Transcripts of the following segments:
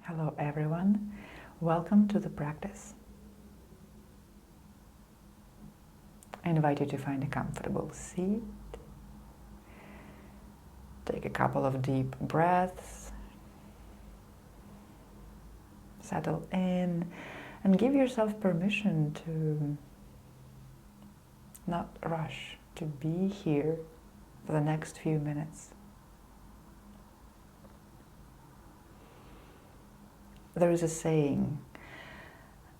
Hello everyone, welcome to the practice. I invite you to find a comfortable seat. Take a couple of deep breaths. Settle in and give yourself permission to not rush, to be here for the next few minutes. There is a saying,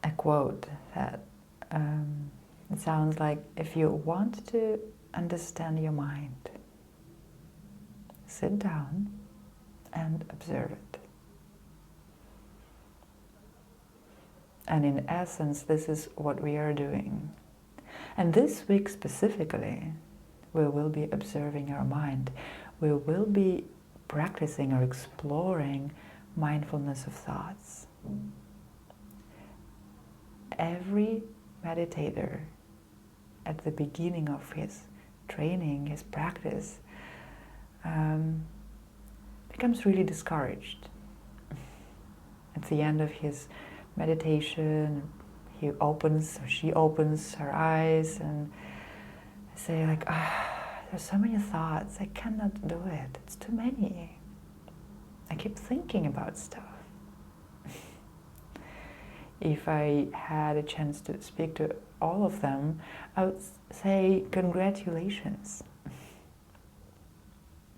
a quote that it sounds like, if you want to understand your mind, sit down and observe it. And in essence, this is what we are doing. And this week specifically, we will be observing our mind. We will be practicing or exploring mindfulness of thoughts. Every meditator at the beginning of his training, his practice, becomes really discouraged. At the end of his meditation, he opens or she opens her eyes and say like, there's so many thoughts, I cannot do it, it's too many. I keep thinking about stuff. If I had a chance to speak to all of them, I would say congratulations.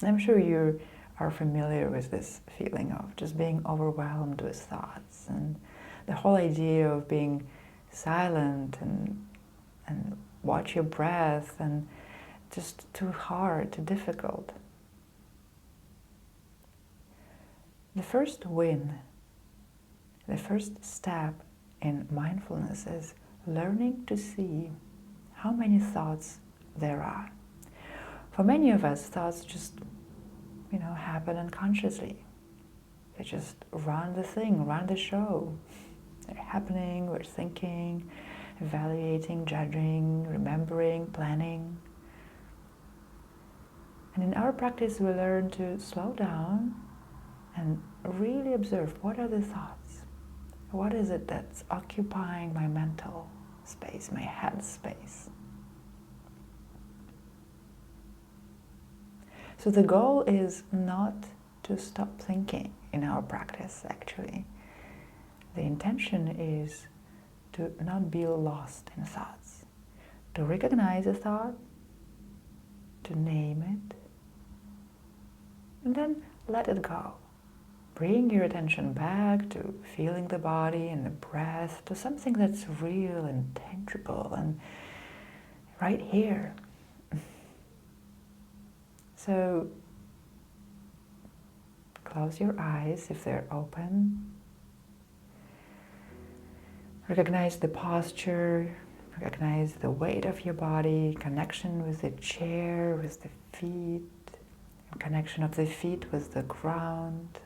I'm sure you are familiar with this feeling of just being overwhelmed with thoughts, and the whole idea of being silent and watch your breath, and just too hard, too difficult. The first win, the first step in mindfulness is learning to see how many thoughts there are. For many of us, thoughts just, happen unconsciously. They just run the thing, run the show. They're happening, we're thinking, evaluating, judging, remembering, planning. And in our practice, we learn to slow down and really observe, what are the thoughts? What is it that's occupying my mental space, my head space? So the goal is not to stop thinking in our practice, actually. The intention is to not be lost in thoughts, to recognize a thought, to name it, and then let it go. Bring your attention back to feeling the body and the breath, to something that's real and tangible and right here. So close your eyes if they're open. Recognize the posture, recognize the weight of your body, connection with the chair, with the feet, connection of the feet with the ground.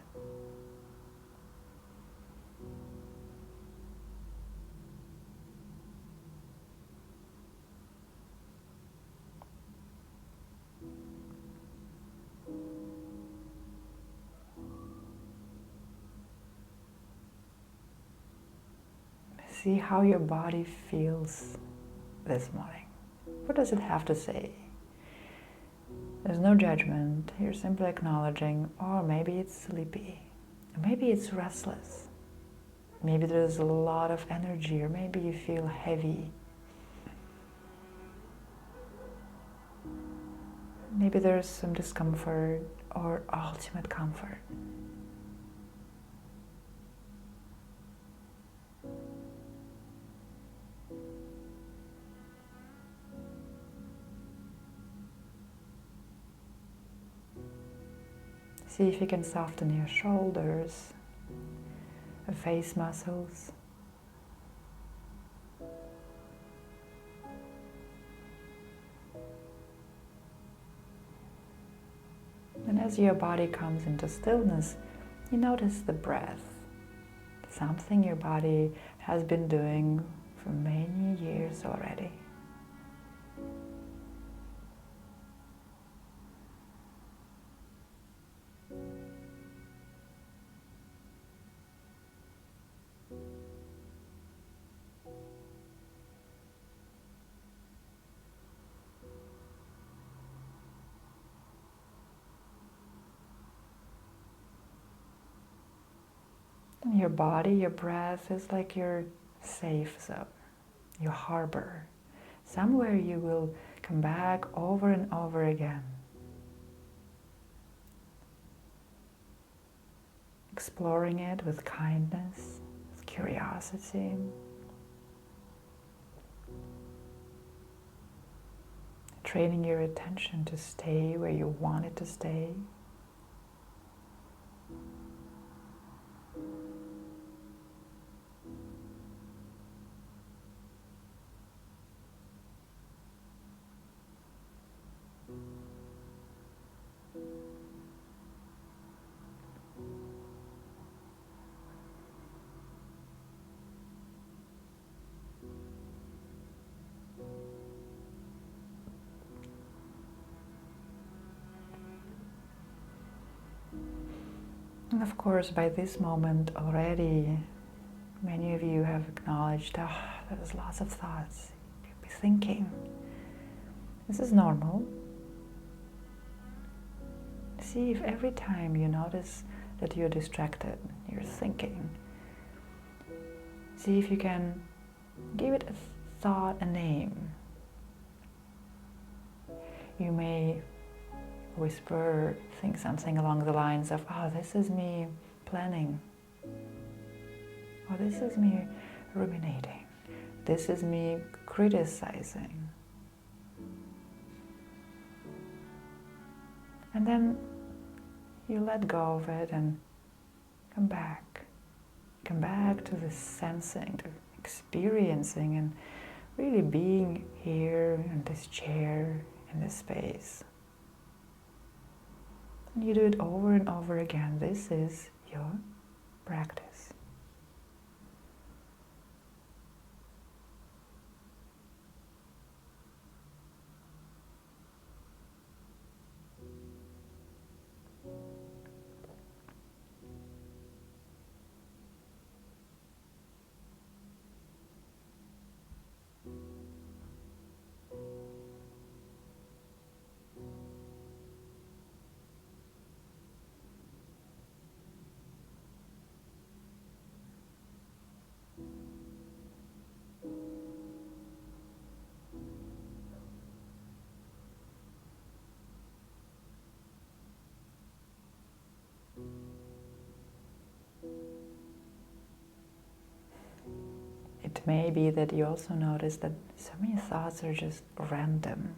See how your body feels this morning. What does it have to say? There's no judgment. You're simply acknowledging, or maybe it's sleepy, or maybe it's restless. Maybe there's a lot of energy, or maybe you feel heavy. Maybe there's some discomfort or ultimate comfort. See if you can soften your shoulders, face muscles. And as your body comes into stillness, you notice the breath, something your body has been doing for many years already. Your body, your breath is like your safe zone, your harbor, somewhere you will come back over and over again, exploring it with kindness, with curiosity, training your attention to stay where you want it to stay. And of course, by this moment already, many of you have acknowledged, there's lots of thoughts. You could be thinking. This is normal. See if every time you notice that you're distracted, you're thinking, see if you can give it a thought, a name. You may whisper, think something along the lines of, this is me planning. Or this is me ruminating. This is me criticizing. And then you let go of it and come back. Come back to the sensing, to experiencing and really being here in this chair, in this space. And you do it over and over again. This is your practice. It may be that you also notice that so many thoughts are just random.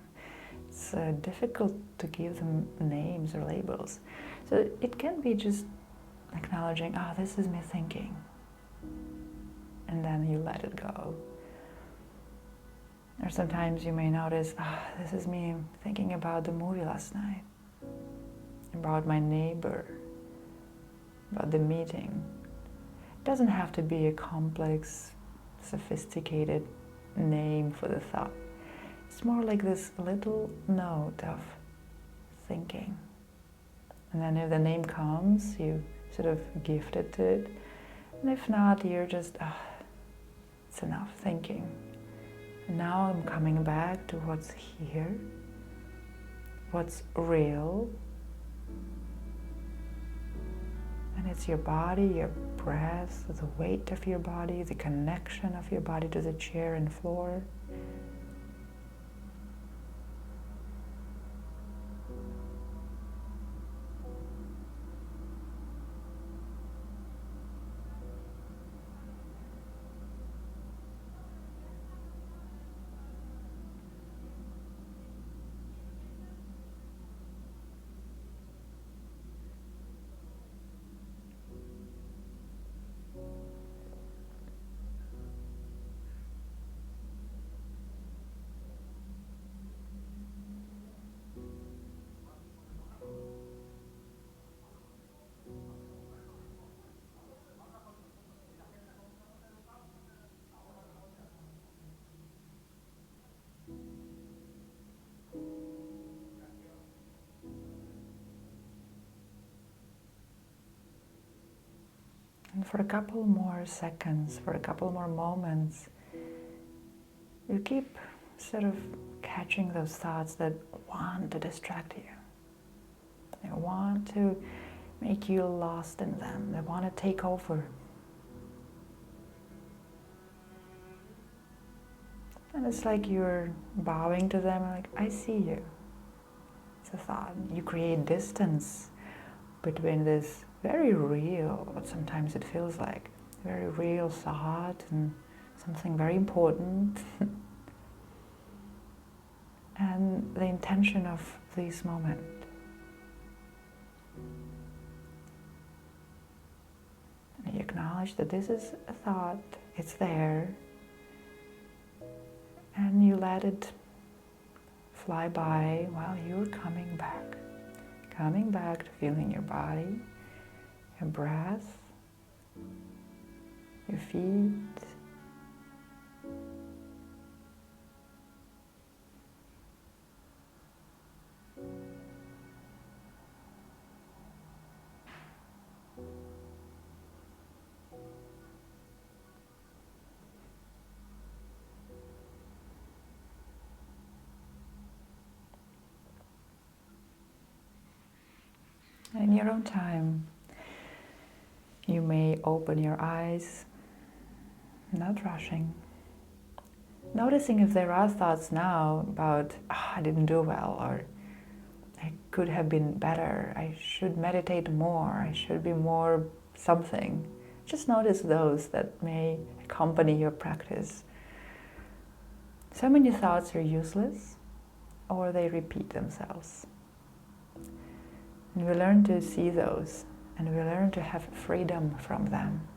It's difficult to give them names or labels. So it can be just acknowledging, this is me thinking. And then you let it go. Or sometimes you may notice, this is me thinking about the movie last night, about my neighbor, about the meeting. It doesn't have to be a complex, sophisticated name for the thought. It's more like this little note of thinking. And then if the name comes, you sort of gift it to it. And if not, you're just, it's enough thinking. And now I'm coming back to what's here, what's real. And it's your body, your breath, the weight of your body, the connection of your body to the chair and floor. And for a couple more seconds, for a couple more moments, you keep sort of catching those thoughts that want to distract you. They want to make you lost in them. They want to take over. And it's like you're bowing to them, like, I see you. It's a thought. You create distance between this very real, what sometimes it feels like, very real thought and something very important, and the intention of this moment. And you acknowledge that this is a thought, it's there, and you let it fly by while you're coming back to feeling your body, your breath, your feet, and in your own time. You may open your eyes, not rushing, noticing if there are thoughts now about, oh, I didn't do well, or I could have been better, I should meditate more, I should be more something. Just notice those that may accompany your practice. So many thoughts are useless, or they repeat themselves. And we learn to see those, and we learn to have freedom from them.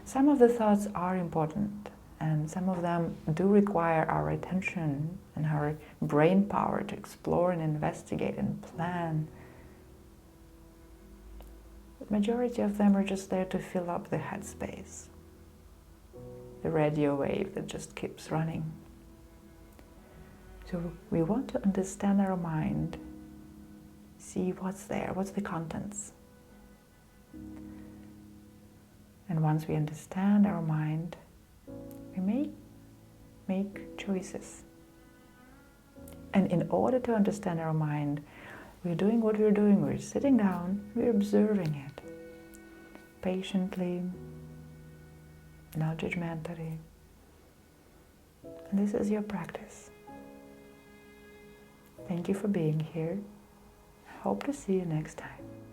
Some of the thoughts are important, and some of them do require our attention and our brain power to explore and investigate and plan. The majority of them are just there to fill up the headspace, the radio wave that just keeps running. So we want to understand our mind, see what's there, what's the contents. And once we understand our mind, we may make choices. And in order to understand our mind, we're doing what we're doing. We're sitting down, we're observing it patiently, not judgmentally. And this is your practice. Thank you for being here. I hope to see you next time.